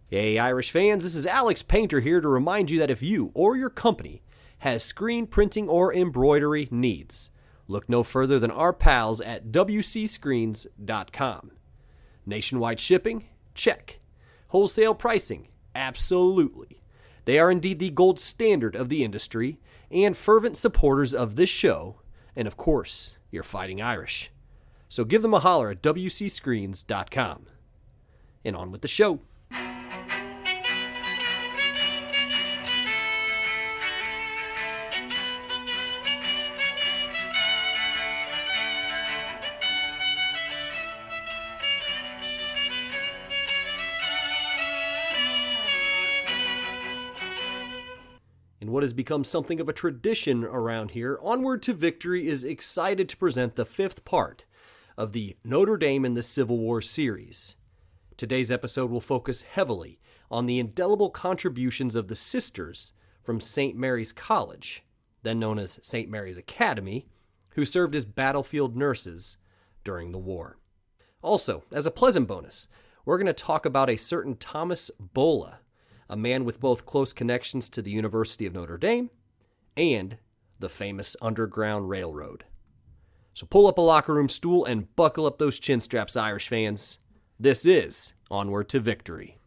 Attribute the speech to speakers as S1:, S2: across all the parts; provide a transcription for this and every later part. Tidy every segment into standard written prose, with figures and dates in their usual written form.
S1: Hey Irish fans, this is Alex Painter here to remind you that if you or your company has screen printing or embroidery needs, look no further than our pals at wcscreens.com. Nationwide shipping? Check. Wholesale pricing? Absolutely. They are indeed the gold standard of the industry and fervent supporters of this show, and of course, your fighting Irish. So give them a holler at wcscreens.com. And on with the show. In what has become something of a tradition around here, Onward to Victory is excited to present the fifth part of the Notre Dame in the Civil War series. Today's episode will focus heavily on the indelible contributions of the sisters from St. Mary's College, then known as St. Mary's Academy, who served as battlefield nurses during the war. Also, as a pleasant bonus, we're going to talk about a certain Thomas Bulla, a man with both close connections to the University of Notre Dame and the famous Underground Railroad. So pull up a locker room stool and buckle up those chin straps, Irish fans. This is Onward to Victory.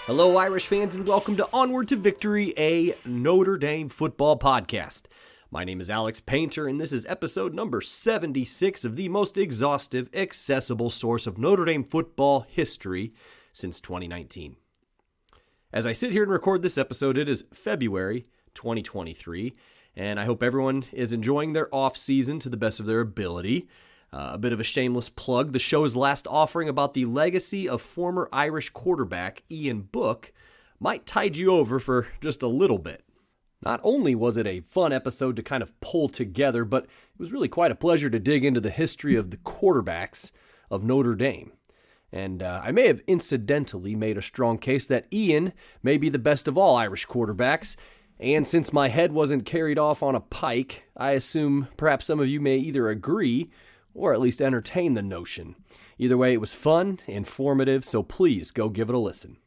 S1: Hello, Irish fans, and welcome to Onward to Victory, a Notre Dame football podcast. My name is Alex Painter, and this is episode number 76 of the most exhaustive, accessible source of Notre Dame football history since 2019. As I sit here and record this episode, it is February 2023, and I hope everyone is enjoying their off-season to the best of their ability. A bit of a shameless plug, the show's last offering about the legacy of former Irish quarterback Ian Book might tide you over for just a little bit. Not only was it a fun episode to kind of pull together, but it was really quite a pleasure to dig into the history of the quarterbacks of Notre Dame. And I may have incidentally made a strong case that Ian may be the best of all Irish quarterbacks, and since my head wasn't carried off on a pike, I assume perhaps some of you may either agree or at least entertain the notion. Either way, it was fun, informative, so please go give it a listen.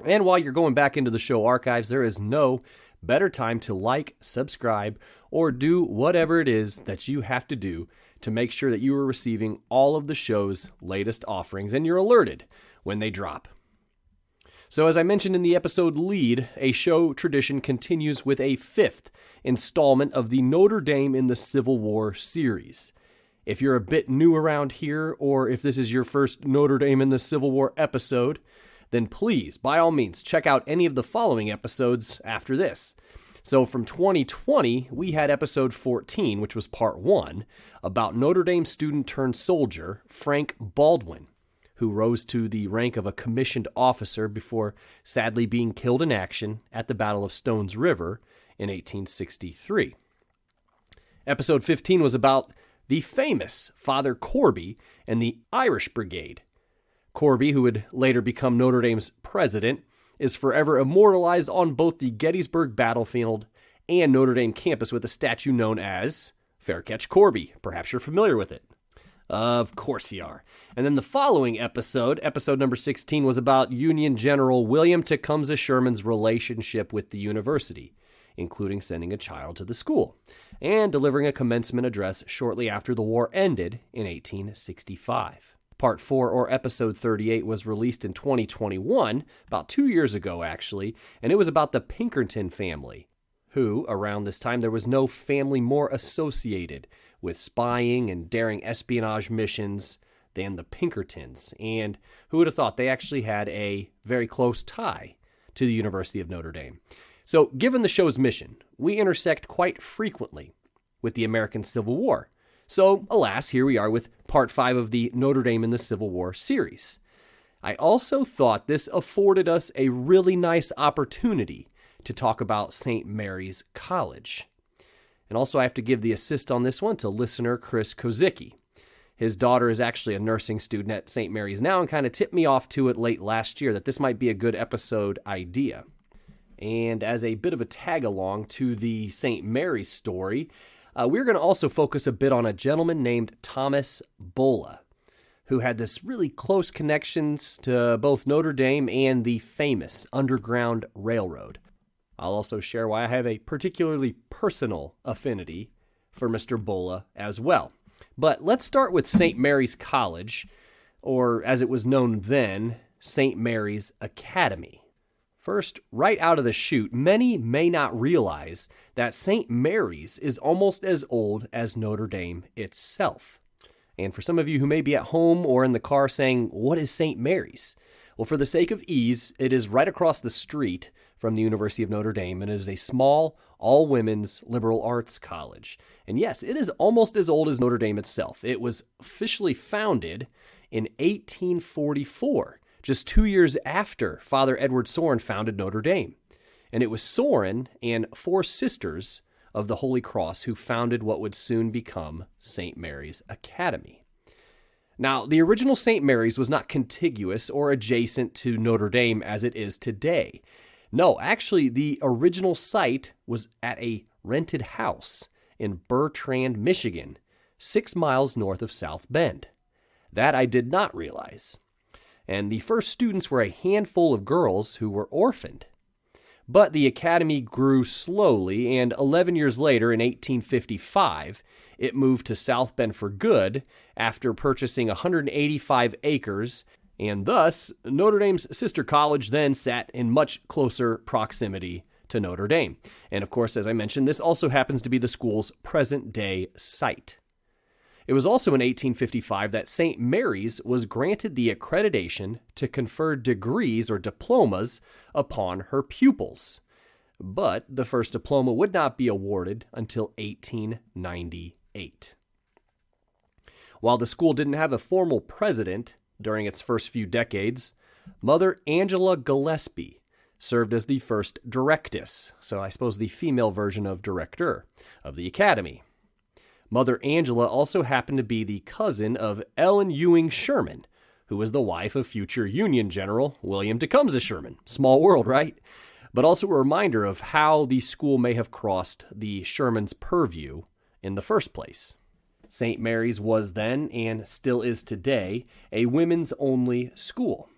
S1: And while you're going back into the show archives, there is no better time to like, subscribe, or do whatever it is that you have to do to make sure that you are receiving all of the show's latest offerings and you're alerted when they drop. So as I mentioned in the episode lead, a show tradition continues with a fifth installment of the Notre Dame in the Civil War series. If you're a bit new around here, or if this is your first Notre Dame in the Civil War episode, then please, by all means, check out any of the following episodes after this. So from 2020, we had episode 14, which was part 1, about Notre Dame student turned soldier Frank Baldwin, who rose to the rank of a commissioned officer before sadly being killed in action at the Battle of Stones River in 1863. Episode 15 was about the famous Father Corby and the Irish Brigade. Corby, who would later become Notre Dame's president, is forever immortalized on both the Gettysburg battlefield and Notre Dame campus with a statue known as Fair Catch Corby. Perhaps you're familiar with it. Of course you are. And then the following episode number 16, was about Union General William Tecumseh Sherman's relationship with the university, including sending a child to the school and delivering a commencement address shortly after the war ended in 1865. Part 4, or episode 38, was released in 2021, about 2 years ago actually, and it was about the Pinkerton family, who, around this time, there was no family more associated with spying and daring espionage missions than the Pinkertons, and who would have thought they actually had a very close tie to the University of Notre Dame. So, given the show's mission, we intersect quite frequently with the American Civil War, So, alas, here we are with part 5 of the Notre Dame in the Civil War series. I also thought this afforded us a really nice opportunity to talk about St. Mary's College. And also I have to give the assist on this one to listener Chris Kozicki. His daughter is actually a nursing student at St. Mary's now and kind of tipped me off to it late last year that this might be a good episode idea. And as a bit of a tag-along to the St. Mary's story, we're going to also focus a bit on a gentleman named Thomas Bulla, who had this really close connections to both Notre Dame and the famous Underground Railroad. I'll also share why I have a particularly personal affinity for Mr. Bulla as well. But let's start with St. Mary's College, or as it was known then, St. Mary's Academy. First, right out of the chute, many may not realize that St. Mary's is almost as old as Notre Dame itself. And for some of you who may be at home or in the car saying, what is St. Mary's? Well, for the sake of ease, it is right across the street from the University of Notre Dame, and it is a small, all-women's liberal arts college. And yes, it is almost as old as Notre Dame itself. It was officially founded in 1844, just 2 years after Father Edward Sorin founded Notre Dame. And it was Sorin and 4 sisters of the Holy Cross who founded what would soon become St. Mary's Academy. Now, the original St. Mary's was not contiguous or adjacent to Notre Dame as it is today. No, actually, the original site was at a rented house in Bertrand, Michigan, 6 miles north of South Bend. That I did not realize. And the first students were a handful of girls who were orphaned. But the academy grew slowly, and 11 years later, in 1855, it moved to South Bend for good after purchasing 185 acres, and thus, Notre Dame's sister college then sat in much closer proximity to Notre Dame. And of course, as I mentioned, this also happens to be the school's present-day site. It was also in 1855 that St. Mary's was granted the accreditation to confer degrees or diplomas upon her pupils. But the first diploma would not be awarded until 1898. While the school didn't have a formal president during its first few decades, Mother Angela Gillespie served as the first directress, so I suppose the female version of director, of the academy. Mother Angela also happened to be the cousin of Ellen Ewing Sherman, who was the wife of future Union General William Tecumseh Sherman. Small world, right? But also a reminder of how the school may have crossed the Sherman's purview in the first place. St. Mary's was then, and still is today, a women's-only school.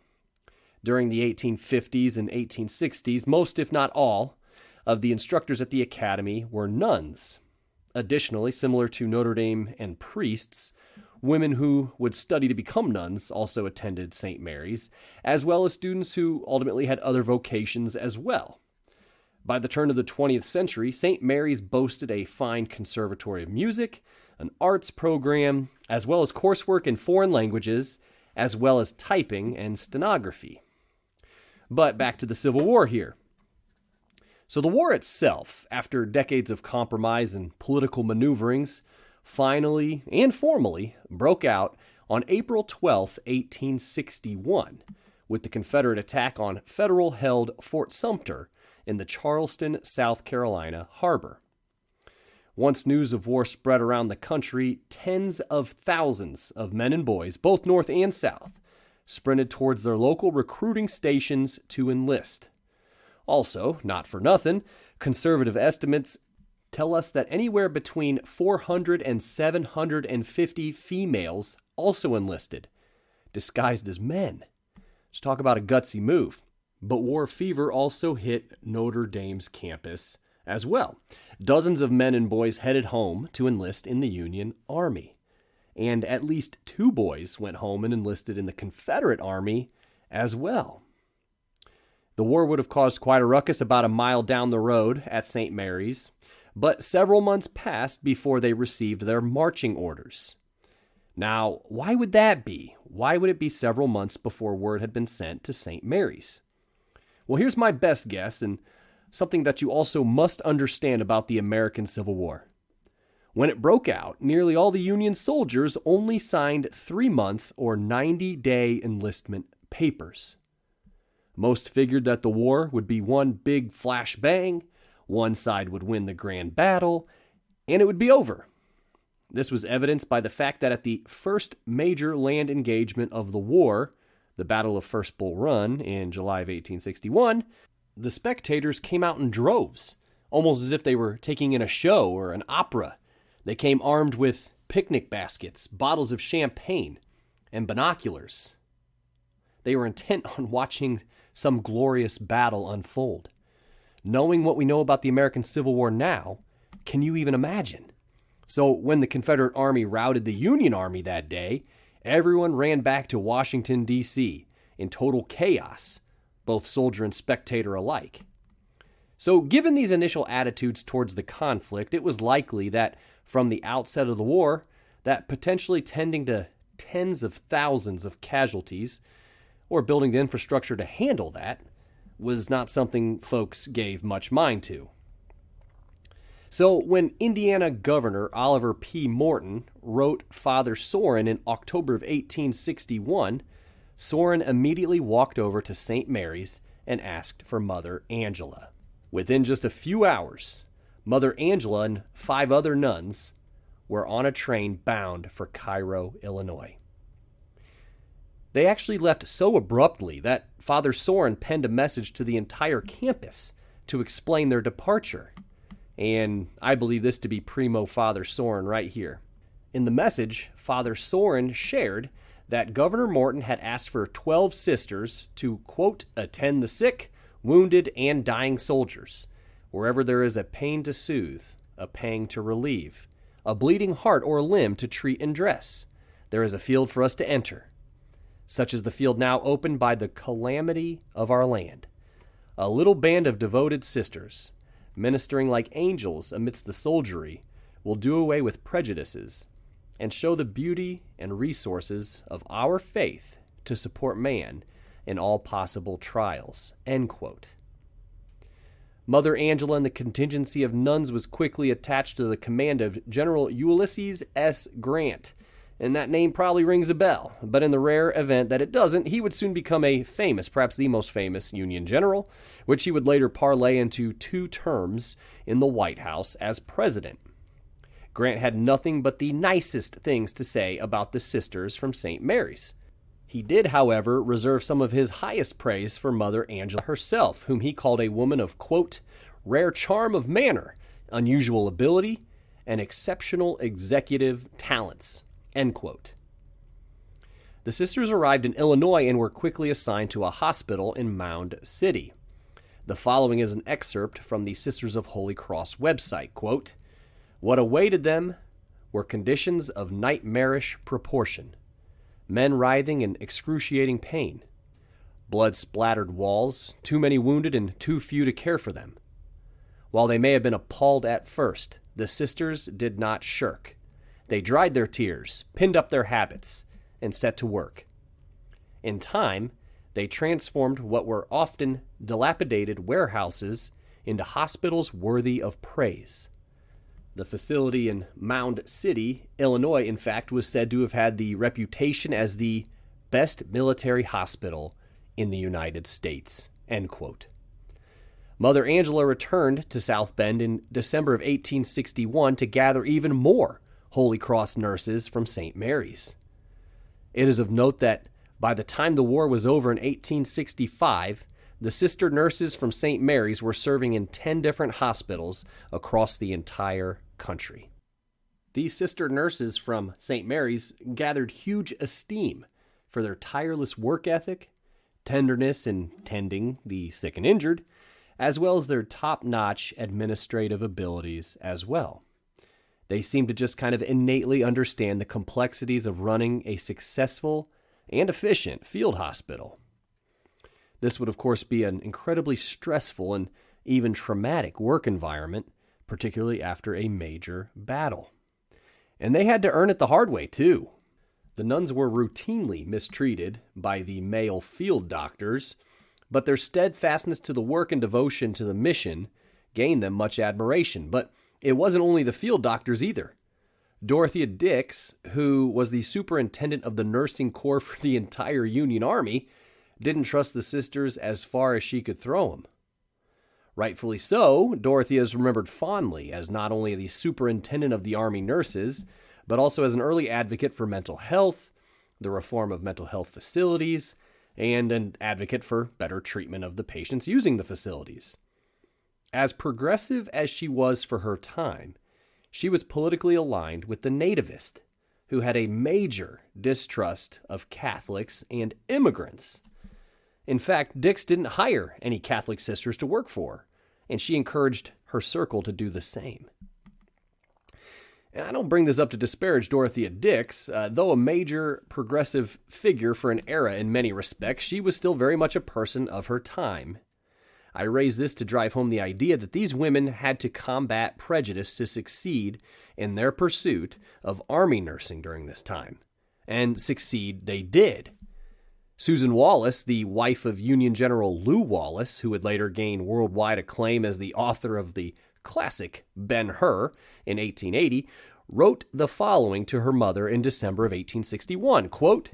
S1: During the 1850s and 1860s, most, if not all, of the instructors at the academy were nuns. Additionally, similar to Notre Dame and priests, women who would study to become nuns also attended St. Mary's, as well as students who ultimately had other vocations as well. By the turn of the 20th century, St. Mary's boasted a fine conservatory of music, an arts program, as well as coursework in foreign languages, as well as typing and stenography. But back to the Civil War here. So the war itself, after decades of compromise and political maneuverings, finally and formally broke out on April 12, 1861, with the Confederate attack on Federal-held Fort Sumter in the Charleston, South Carolina harbor. Once news of war spread around the country, tens of thousands of men and boys, both North and South, sprinted towards their local recruiting stations to enlist. Also, not for nothing, conservative estimates tell us that anywhere between 400 and 750 females also enlisted, disguised as men. Let's talk about a gutsy move. But war fever also hit Notre Dame's campus as well. Dozens of men and boys headed home to enlist in the Union Army. And at least 2 boys went home and enlisted in the Confederate Army as well. The war would have caused quite a ruckus about a mile down the road at St. Mary's, but several months passed before they received their marching orders. Now, why would that be? Why would it be several months before word had been sent to St. Mary's? Well, here's my best guess, and something that you also must understand about the American Civil War. When it broke out, nearly all the Union soldiers only signed 3-month or 90-day enlistment papers. Most figured that the war would be one big flash bang, one side would win the grand battle, and it would be over. This was evidenced by the fact that at the first major land engagement of the war, the Battle of First Bull Run in July of 1861, the spectators came out in droves, almost as if they were taking in a show or an opera. They came armed with picnic baskets, bottles of champagne, and binoculars. They were intent on watching some glorious battle unfold. Knowing what we know about the American Civil War now, can you even imagine? So when the Confederate Army routed the Union Army that day, everyone ran back to Washington, D.C. in total chaos, both soldier and spectator alike. So given these initial attitudes towards the conflict, it was likely that from the outset of the war, that potentially tending to tens of thousands of casualties, or building the infrastructure to handle that, was not something folks gave much mind to. So when Indiana Governor Oliver P. Morton wrote Father Sorin in October of 1861, Sorin immediately walked over to St. Mary's and asked for Mother Angela. Within just a few hours, Mother Angela and 5 other nuns were on a train bound for Cairo, Illinois. They actually left so abruptly that Father Sorin penned a message to the entire campus to explain their departure. And I believe this to be primo Father Sorin right here. In the message, Father Sorin shared that Governor Morton had asked for 12 sisters to, quote, attend the sick, wounded, and dying soldiers, wherever there is a pain to soothe, a pang to relieve, a bleeding heart or limb to treat and dress. There is a field for us to enter, such as the field now opened by the calamity of our land. A little band of devoted sisters, ministering like angels amidst the soldiery, will do away with prejudices and show the beauty and resources of our faith to support man in all possible trials. End quote. Mother Angela and the contingency of nuns was quickly attached to the command of General Ulysses S. Grant, and that name probably rings a bell, but in the rare event that it doesn't, he would soon become a famous, perhaps the most famous, Union general, which he would later parlay into 2 terms in the White House as president. Grant had nothing but the nicest things to say about the sisters from St. Mary's. He did, however, reserve some of his highest praise for Mother Angela herself, whom he called a woman of, quote, rare charm of manner, unusual ability, and exceptional executive talents. End quote. The sisters arrived in Illinois and were quickly assigned to a hospital in Mound City. The following is an excerpt from the Sisters of Holy Cross website, quote, what awaited them were conditions of nightmarish proportion, men writhing in excruciating pain, blood-splattered walls, too many wounded and too few to care for them. While they may have been appalled at first, the sisters did not shirk. They dried their tears, pinned up their habits, and set to work. In time, they transformed what were often dilapidated warehouses into hospitals worthy of praise. The facility in Mound City, Illinois, in fact, was said to have had the reputation as the best military hospital in the United States. End quote. Mother Angela returned to South Bend in December of 1861 to gather even more Holy Cross nurses from St. Mary's. It is of note that by the time the war was over in 1865, the sister nurses from St. Mary's were serving in 10 different hospitals across the entire country. These sister nurses from St. Mary's gathered huge esteem for their tireless work ethic, tenderness in tending the sick and injured, as well as their top-notch administrative abilities as well. They seem to just kind of innately understand the complexities of running a successful and efficient field hospital. This would, of course, be an incredibly stressful and even traumatic work environment, particularly after a major battle. And they had to earn it the hard way, too. The nuns were routinely mistreated by the male field doctors, but their steadfastness to the work and devotion to the mission gained them much admiration. But it wasn't only the field doctors either. Dorothea Dix, who was the superintendent of the nursing corps for the entire Union Army, didn't trust the sisters as far as she could throw them. Rightfully so, Dorothea is remembered fondly as not only the superintendent of the Army nurses, but also as an early advocate for mental health, the reform of mental health facilities, and an advocate for better treatment of the patients using the facilities. As progressive as she was for her time, she was politically aligned with the nativist, who had a major distrust of Catholics and immigrants. In fact, Dix didn't hire any Catholic sisters to work for her, and she encouraged her circle to do the same. And I don't bring this up to disparage Dorothea Dix. Though a major progressive figure for an era in many respects, she was still very much a person of her time. I raise this to drive home the idea that these women had to combat prejudice to succeed in their pursuit of Army nursing during this time. And succeed they did. Susan Wallace, the wife of Union General Lew Wallace, who would later gain worldwide acclaim as the author of the classic Ben-Hur in 1880, wrote the following to her mother in December of 1861, quote,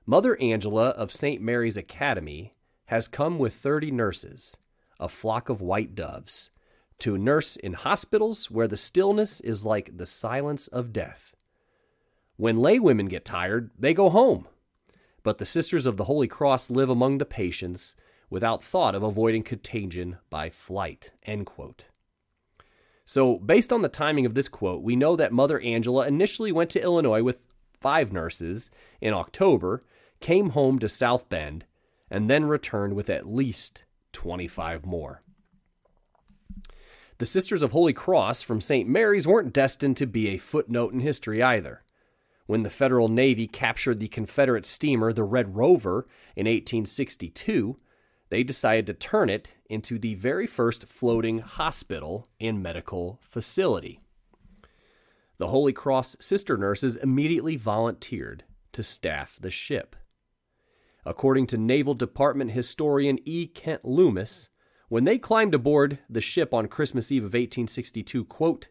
S1: "Mother Angela of St. Mary's Academy has come with 30 nurses, a flock of white doves, to nurse in hospitals where the stillness is like the silence of death. When lay women get tired, they go home. But the Sisters of the Holy Cross live among the patients without thought of avoiding contagion by flight." End quote. So, based on the timing of this quote, we know that Mother Angela initially went to Illinois with 5 nurses in October, came home to South Bend, and then returned with at least 25 more. The Sisters of Holy Cross from St. Mary's weren't destined to be a footnote in history either. When the Federal Navy captured the Confederate steamer, the Red Rover, in 1862, they decided to turn it into the very first floating hospital and medical facility. The Holy Cross sister nurses immediately volunteered to staff the ship. According to Naval Department historian E. Kent Loomis, when they climbed aboard the ship on Christmas Eve of 1862, quote,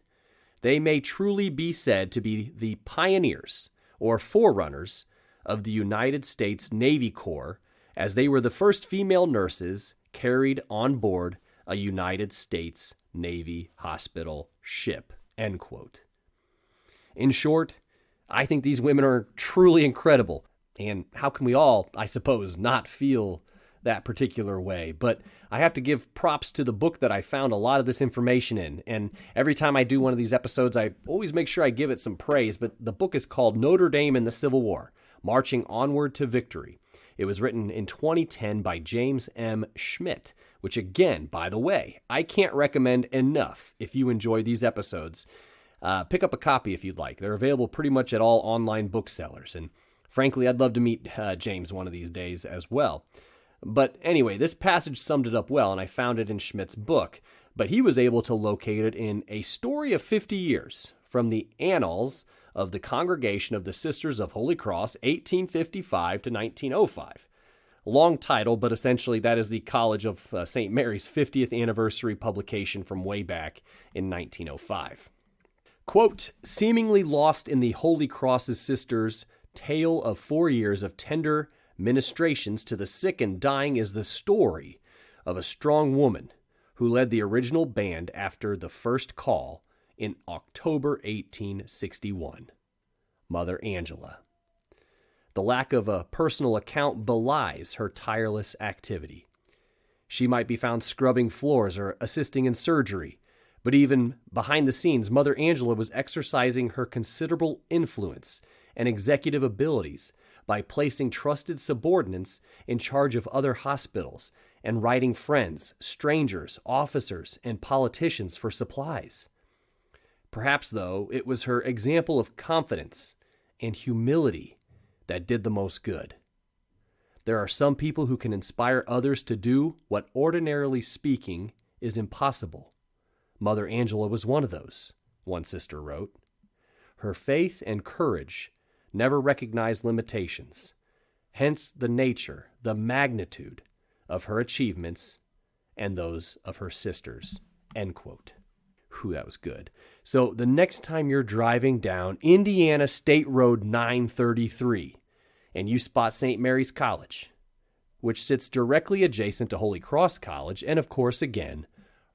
S1: "They may truly be said to be the pioneers or forerunners of the United States Navy Corps, as they were the first female nurses carried on board a United States Navy hospital ship." End quote. In short, I think these women are truly incredible. And how can we all, I suppose, not feel that particular way? But I have to give props to the book that I found a lot of this information in. And every time I do one of these episodes, I always make sure I give it some praise. But the book is called Notre Dame in the Civil War, Marching Onward to Victory. It was written in 2010 by James M. Schmidt, which again, by the way, I can't recommend enough if you enjoy these episodes. Pick up a copy if you'd like. They're available pretty much at all online booksellers. And frankly, I'd love to meet James one of these days as well. But anyway, this passage summed it up well, and I found it in Schmidt's book. But he was able to locate it in A Story of 50 Years from the Annals of the Congregation of the Sisters of Holy Cross, 1855 to 1905. Long title, but essentially that is the College of St. Mary's 50th anniversary publication from way back in 1905. Quote, "Seemingly lost in the Holy Cross's sisters' tale of 4 years of tender ministrations to the sick and dying is the story of a strong woman who led the original band after the first call in October 1861, Mother Angela. The lack of a personal account belies her tireless activity. She might be found scrubbing floors or assisting in surgery, but even behind the scenes, Mother Angela was exercising her considerable influence and executive abilities by placing trusted subordinates in charge of other hospitals and writing friends, strangers, officers, and politicians for supplies. Perhaps, though, it was her example of confidence and humility that did the most good. There are some people who can inspire others to do what, ordinarily speaking, is impossible. Mother Angela was one of those," one sister wrote. Her faith and courage never recognized limitations, hence the nature, the magnitude of her achievements and those of her sisters." End quote. Whew, that was good. So the next time you're driving down Indiana State Road 933 and you spot St. Mary's College, which sits directly adjacent to Holy Cross College and, of course, again,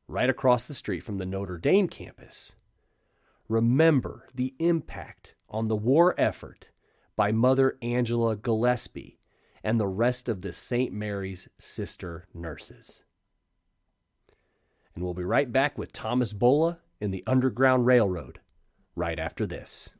S1: right across the street from the Notre Dame campus, remember the impact on the war effort by Mother Angela Gillespie and the rest of the St. Mary's sister nurses. And we'll be right back with Thomas Bulla in the Underground Railroad right after this.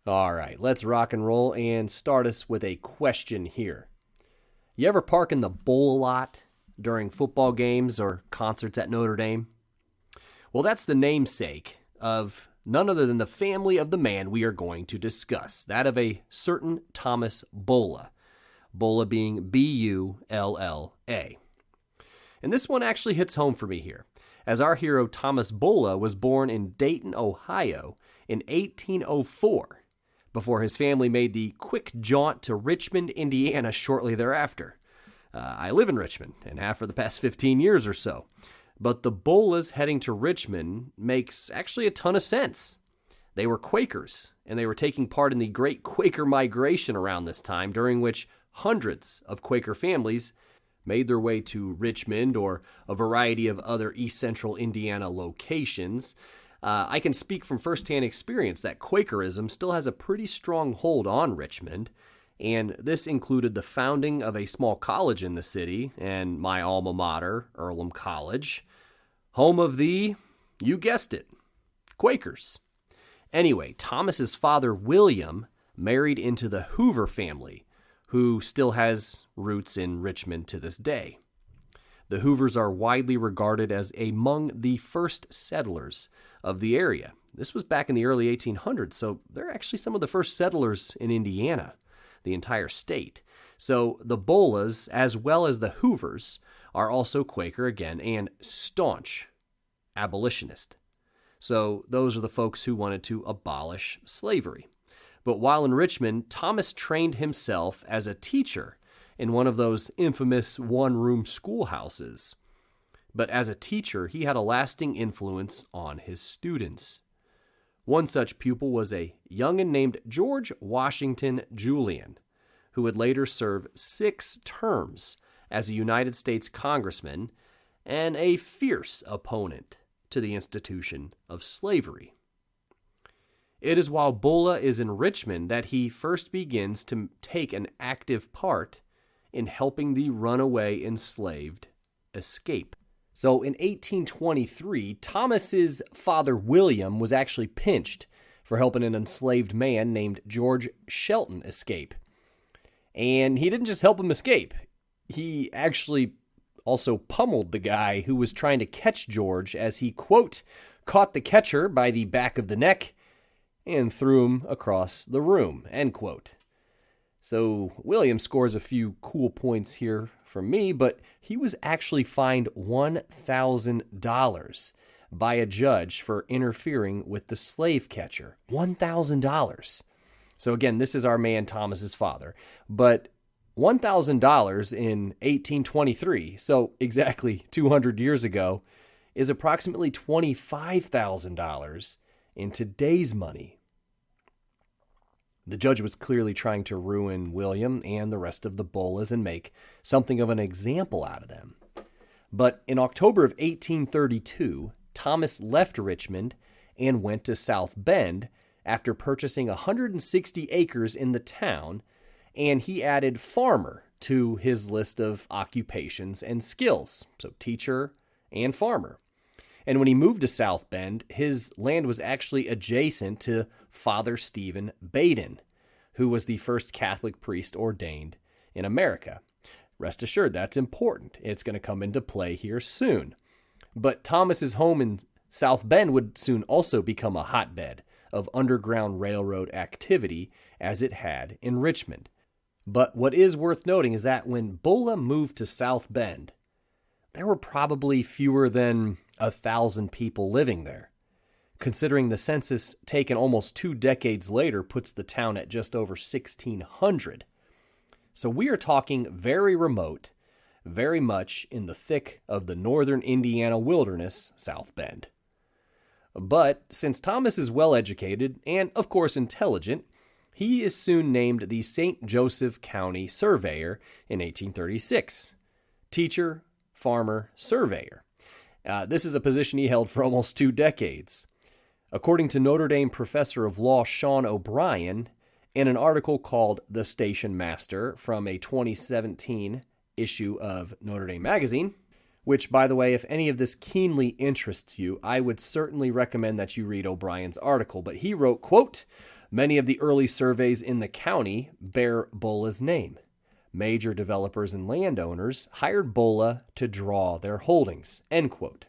S1: All right, let's rock and roll and start us with a question here. You ever park in the Bulla lot during football games or concerts at Notre Dame? Well, that's the namesake of none other than the family of the man we are going to discuss, that of a certain Thomas Bulla, Bulla being B-U-L-L-A. And this one actually hits home for me here, as our hero Thomas Bulla was born in Dayton, Ohio in 1804, before his family made the quick jaunt to Richmond, Indiana shortly thereafter. I live in Richmond and have for the past 15 years or so. But the Bullas heading to Richmond makes actually a ton of sense. They were Quakers, and they were taking part in the Great Quaker Migration around this time, during which hundreds of Quaker families made their way to Richmond or a variety of other East Central Indiana locations. I can speak from firsthand experience that Quakerism still has a pretty strong hold on Richmond, and this included the founding of a small college in the city and my alma mater, Earlham College, home of the, you guessed it, Quakers. Anyway, Thomas's father, William, married into the Hoover family, who still has roots in Richmond to this day. The Hoovers are widely regarded as among the first settlers of the area. This was back in the early 1800s, so they're actually some of the first settlers in Indiana, the entire state. So the Bullas, as well as the Hoovers, are also Quaker again and staunch abolitionist. So those are the folks who wanted to abolish slavery. But while in Richmond, Thomas trained himself as a teacher in one of those infamous one-room schoolhouses. But as a teacher, he had a lasting influence on his students. One such pupil was a youngin' named George Washington Julian, who would later serve 6 terms as a United States congressman and a fierce opponent to the institution of slavery. It is while Bulla is in Richmond that he first begins to take an active part in helping the runaway enslaved escape. So in 1823, Thomas's father William was actually pinched for helping an enslaved man named George Shelton escape. And he didn't just help him escape. He actually also pummeled the guy who was trying to catch George as he, quote, caught the catcher by the back of the neck and threw him across the room, end quote. So William scores a few cool points here from me, but he was actually fined $1,000 by a judge for interfering with the slave catcher. $1,000. So again, this is our man Thomas's father. But $1,000 in 1823, so exactly 200 years ago, is approximately $25,000 in today's money. The judge was clearly trying to ruin William and the rest of the Bullas and make something of an example out of them. But in October of 1832, Thomas left Richmond and went to South Bend after purchasing 160 acres in the town, and he added farmer to his list of occupations and skills, so teacher and farmer. And when he moved to South Bend, his land was actually adjacent to Father Stephen Baden, who was the first Catholic priest ordained in America. Rest assured, that's important. It's going to come into play here soon. But Thomas's home in South Bend would soon also become a hotbed of Underground Railroad activity, as it had in Richmond. But what is worth noting is that when Bulla moved to South Bend, there were probably fewer than 1,000 people living there, considering the census taken almost 2 decades later puts the town at just over 1,600. So we are talking very remote, very much in the thick of the northern Indiana wilderness, South Bend. But since Thomas is well-educated and, of course, intelligent, he is soon named the St. Joseph County Surveyor in 1836. Teacher, farmer, surveyor. This is a position he held for almost 2 decades. According to Notre Dame professor of law Sean O'Brien, in an article called The Stationmaster from a 2017 issue of Notre Dame magazine, which, by the way, if any of this keenly interests you, I would certainly recommend that you read O'Brien's article. But he wrote, quote, "Many of the early surveys in the county bear Bulla's name. Major developers and landowners hired Bulla to draw their holdings," end quote.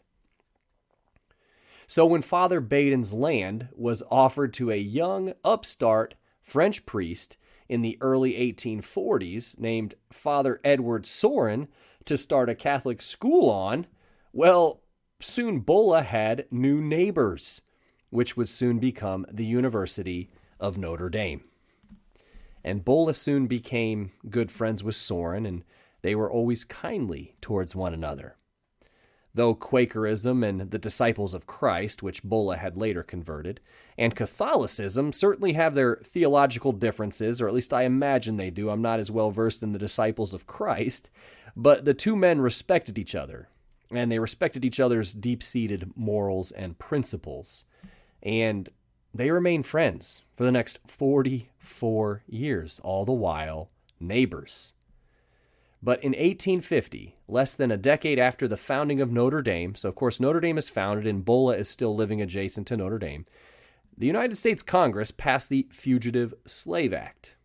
S1: So when Father Baden's land was offered to a young, upstart French priest in the early 1840s named Father Edward Sorin to start a Catholic school on, well, soon Bulla had new neighbors, which would soon become the University of Notre Dame. And Bulla soon became good friends with Sorin, and they were always kindly towards one another. Though Quakerism and the Disciples of Christ, which Bulla had later converted, and Catholicism certainly have their theological differences, or at least I imagine they do. I'm not as well versed in the Disciples of Christ, but the two men respected each other, and they respected each other's deep-seated morals and principles. And they remained friends for the next 44 years, all the while neighbors. But in 1850, less than a decade after the founding of Notre Dame, so of course Notre Dame is founded and Bulla is still living adjacent to Notre Dame, the United States Congress passed the Fugitive Slave Act.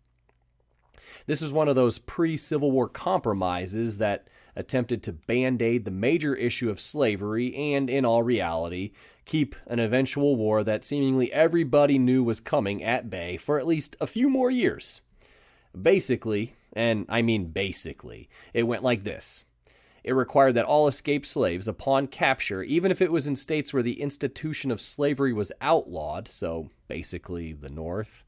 S1: This was one of those pre-Civil War compromises that attempted to band-aid the major issue of slavery and, in all reality, keep an eventual war that seemingly everybody knew was coming at bay for at least a few more years. Basically, and I mean basically, it went like this. It required that all escaped slaves, upon capture, even if it was in states where the institution of slavery was outlawed, so basically the North,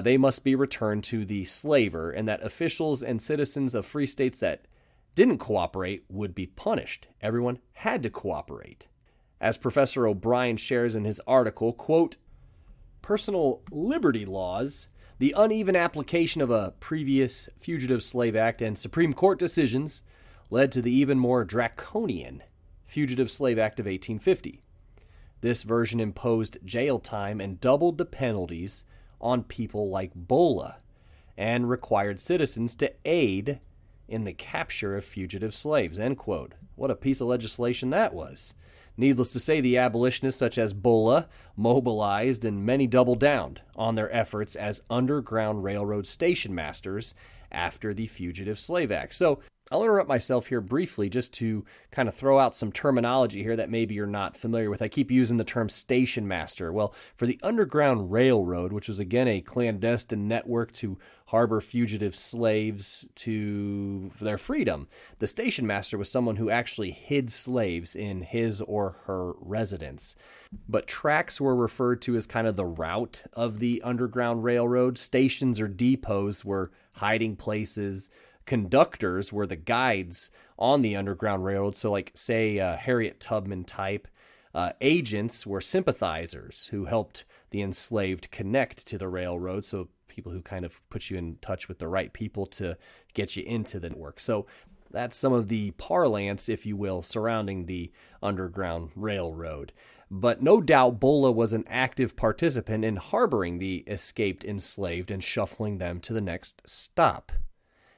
S1: they must be returned to the slaver, and that officials and citizens of free states that didn't cooperate would be punished. Everyone had to cooperate. As Professor O'Brien shares in his article, quote, "Personal liberty laws, the uneven application of a previous Fugitive Slave Act, and Supreme Court decisions led to the even more draconian Fugitive Slave Act of 1850. This version imposed jail time and doubled the penalties on people like Bulla and required citizens to aid in the capture of fugitive slaves," end quote. What a piece of legislation that was. Needless to say, the abolitionists such as Bulla mobilized and many doubled down on their efforts as Underground Railroad station masters after the Fugitive Slave Act. So I'll interrupt myself here briefly just to kind of throw out some terminology here that maybe you're not familiar with. I keep using the term station master. Well, for the Underground Railroad, which was again a clandestine network to harbor fugitive slaves for their freedom, the station master was someone who actually hid slaves in his or her residence. But tracks were referred to as kind of the route of the Underground Railroad. Stations or depots were hiding places. Conductors were the guides on the Underground Railroad, so like, say, Harriet Tubman type. Agents were sympathizers who helped the enslaved connect to the railroad, so people who kind of put you in touch with the right people to get you into the network. So that's some of the parlance, if you will, surrounding the Underground Railroad. But no doubt Bulla was an active participant in harboring the escaped enslaved and shuffling them to the next stop.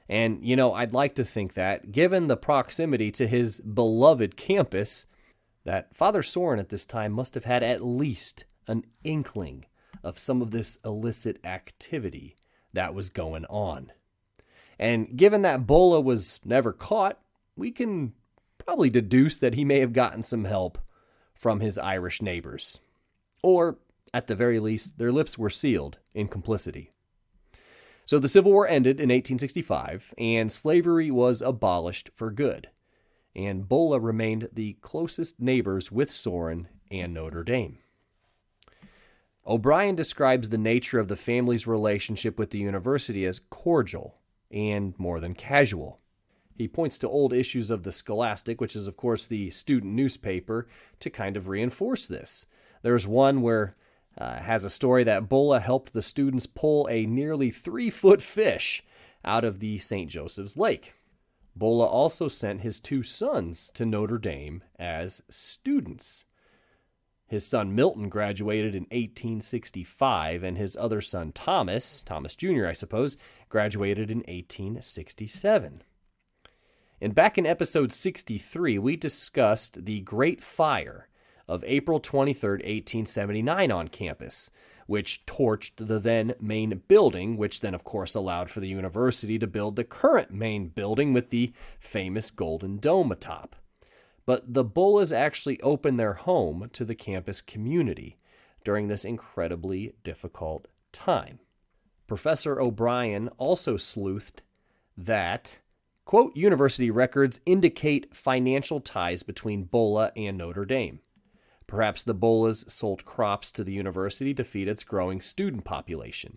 S1: And, I'd like to think that, given the proximity to his beloved campus, that Father Sorin at this time must have had at least an inkling of some of this illicit activity that was going on. And given that Bulla was never caught, we can probably deduce that he may have gotten some help from his Irish neighbors. Or, at the very least, their lips were sealed in complicity. So the Civil War ended in 1865, and slavery was abolished for good. And Bulla remained the closest neighbors with Sorin and Notre Dame. O'Brien describes the nature of the family's relationship with the university as cordial and more than casual. He points to old issues of the Scholastic, which is, of course, the student newspaper, to kind of reinforce this. There's one where has a story that Bulla helped the students pull a nearly 3-foot fish out of the St. Joseph's Lake. Bulla also sent his 2 sons to Notre Dame as students. His son Milton graduated in 1865, and his other son Thomas Jr., I suppose, graduated in 1867. And back in episode 63, we discussed the Great Fire of April 23, 1879 on campus, which torched the then main building, which then, of course, allowed for the university to build the current main building with the famous Golden Dome atop. But the Bullas actually opened their home to the campus community during this incredibly difficult time. Professor O'Brien also sleuthed that, quote, university records indicate financial ties between Bulla and Notre Dame. Perhaps the Bullas sold crops to the university to feed its growing student population,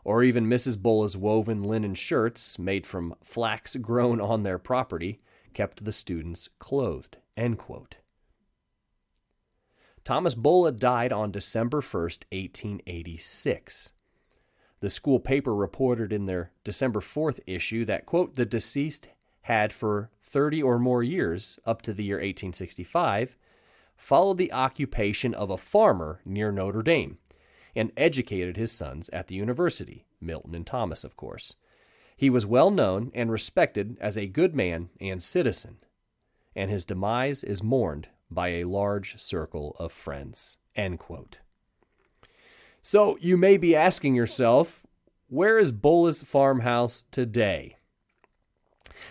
S1: or even Mrs. Bulla's woven linen shirts made from flax grown on their property kept the students clothed, end quote. Thomas Bulla died on December 1st, 1886. The school paper reported in their December 4th issue that, quote, the deceased had for 30 or more years, up to the year 1865, followed the occupation of a farmer near Notre Dame, and educated his sons at the university, Milton and Thomas, of course. He was well known and respected as a good man and citizen, and his demise is mourned by a large circle of friends, end quote. So you may be asking yourself, where is Bulla's farmhouse today?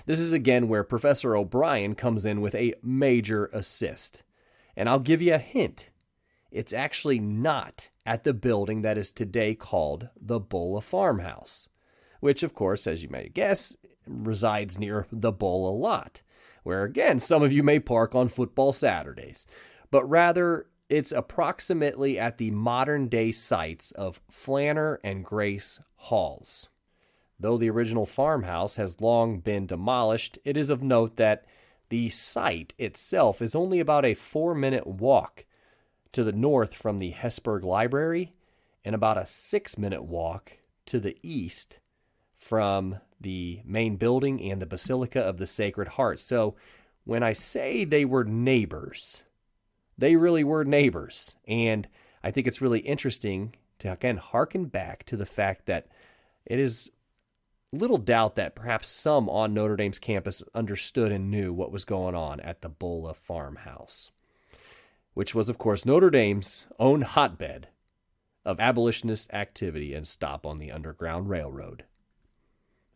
S1: This is again where Professor O'Brien comes in with a major assist. And I'll give you a hint. It's actually not at the building that is today called the Bulla Farmhouse, which, of course, as you may guess, resides near the Bulla lot, where, again, some of you may park on football Saturdays. But rather, it's approximately at the modern-day sites of Flanner and Grace Halls. Though the original farmhouse has long been demolished, it is of note that the site itself is only about a 4-minute walk to the north from the Hesburgh Library and about a 6-minute walk to the east from the main building and the Basilica of the Sacred Heart. So when I say they were neighbors, they really were neighbors. And I think it's really interesting to, again, hearken back to the fact that it is little doubt that perhaps some on Notre Dame's campus understood and knew what was going on at the Bulla Farmhouse, which was, of course, Notre Dame's own hotbed of abolitionist activity and stop on the Underground Railroad.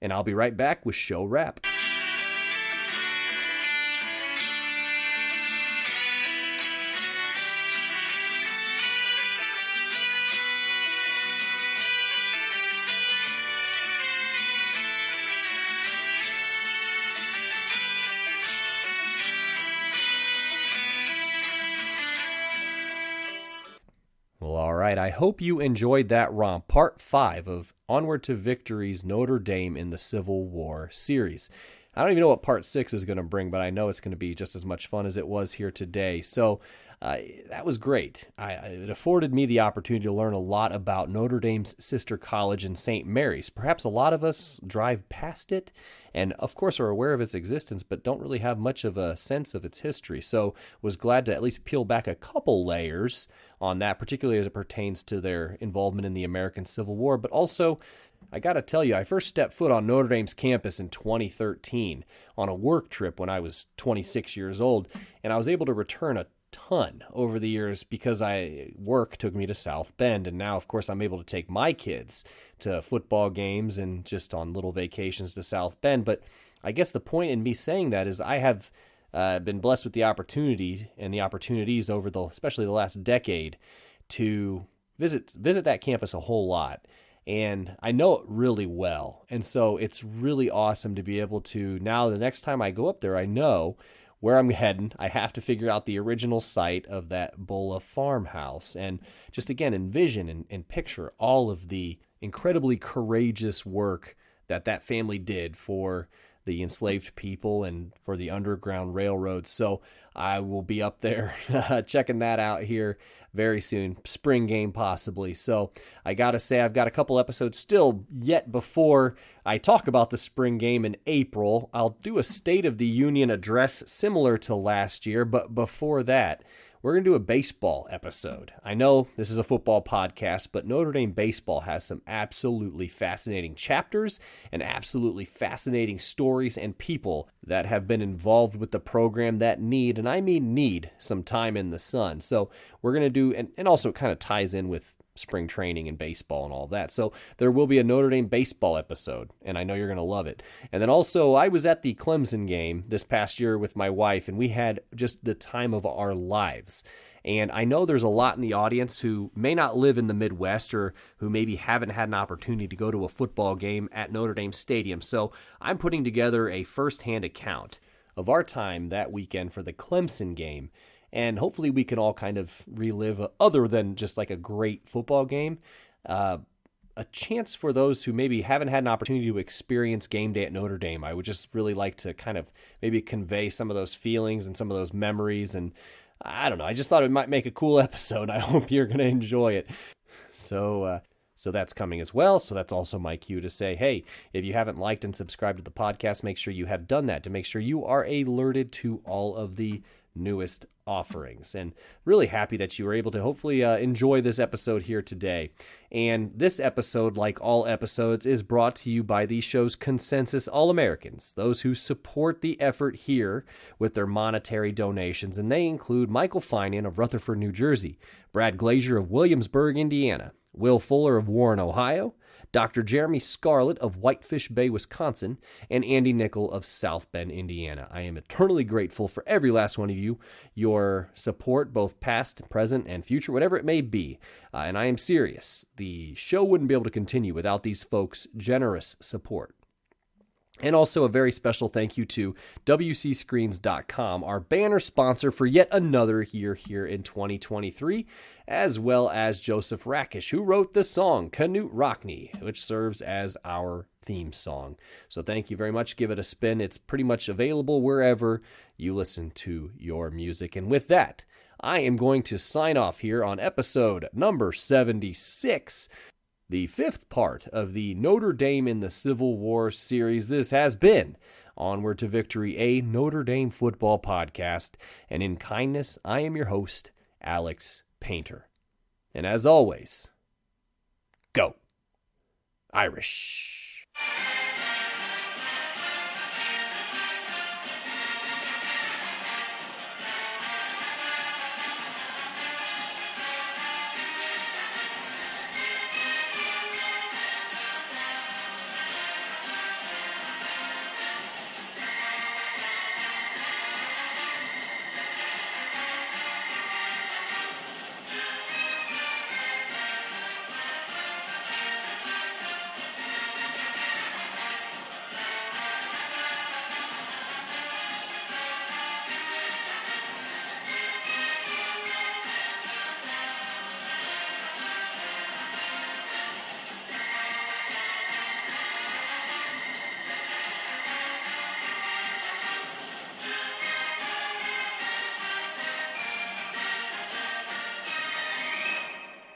S1: And I'll be right back with show wrap. Well, all right. I hope you enjoyed that romp, part 5 of Onward to Victory's Notre Dame in the Civil War series. I don't even know what part 6 is going to bring, but I know it's going to be just as much fun as it was here today. So that was great. It afforded me the opportunity to learn a lot about Notre Dame's sister college in St. Mary's. Perhaps a lot of us drive past it and, of course, are aware of its existence, but don't really have much of a sense of its history. So was glad to at least peel back a couple layers on that, particularly as it pertains to their involvement in the American Civil War. But also, I got to tell you, I first stepped foot on Notre Dame's campus in 2013 on a work trip when I was 26 years old, and I was able to return a ton over the years because work took me to South Bend, and now, of course, I'm able to take my kids to football games and just on little vacations to South Bend. But I guess the point in me saying that is I have been blessed with the opportunity and the opportunities especially the last decade to visit that campus a whole lot. and I know it really well. And so it's really awesome to be able to, now the next time I go up there, I know where I'm heading. I have to figure out the original site of that Bulla farmhouse and just again envision and picture all of the incredibly courageous work that family did for the enslaved people and for the Underground Railroad. So I will be up there checking that out here very soon, spring game possibly. So I got to say, I've got a couple episodes still yet before I talk about the spring game in April. I'll do a State of the Union address similar to last year, but before that, we're going to do a baseball episode. I know this is a football podcast, but Notre Dame baseball has some absolutely fascinating chapters and absolutely fascinating stories and people that have been involved with the program that need, and I mean need, some time in the sun. So we're going to do, and also it kind of ties in with spring training and baseball and all that. So there will be a Notre Dame baseball episode, and I know you're going to love it. And then also, I was at the Clemson game this past year with my wife, and we had just the time of our lives. And I know there's a lot in the audience who may not live in the Midwest or who maybe haven't had an opportunity to go to a football game at Notre Dame Stadium. So I'm putting together a firsthand account of our time that weekend for the Clemson game. And hopefully we can all kind of relive, other than just like a great football game, a chance for those who maybe haven't had an opportunity to experience game day at Notre Dame. I would just really like to kind of maybe convey some of those feelings and some of those memories. And I don't know, I just thought it might make a cool episode. I hope you're going to enjoy it. So that's coming as well. So that's also my cue to say, hey, if you haven't liked and subscribed to the podcast, make sure you have done that to make sure you are alerted to all of the newest offerings. And really happy that you were able to hopefully enjoy this episode here today. And this episode, like all episodes, is brought to you by the show's consensus All-Americans, those who support the effort here with their monetary donations. And they include Michael Finan of Rutherford, New Jersey, Brad Glazier of Williamsburg, Indiana, Will Fuller of Warren, Ohio, Dr. Jeremy Scarlett of Whitefish Bay, Wisconsin, and Andy Nickel of South Bend, Indiana. I am eternally grateful for every last one of you, your support, both past, present, and future, whatever it may be. And I am serious. The show wouldn't be able to continue without these folks' generous support. And also a very special thank you to WCScreens.com, our banner sponsor for yet another year here in 2023, as well as Joseph Rakish, who wrote the song Canute Rockney, which serves as our theme song. So thank you very much. Give it a spin. It's pretty much available wherever you listen to your music. And with that, I am going to sign off here on episode number 76. The fifth part of the Notre Dame in the Civil War series. This has been Onward to Victory, a Notre Dame football podcast. And in kindness, I am your host, Alex Painter. And as always, go Irish.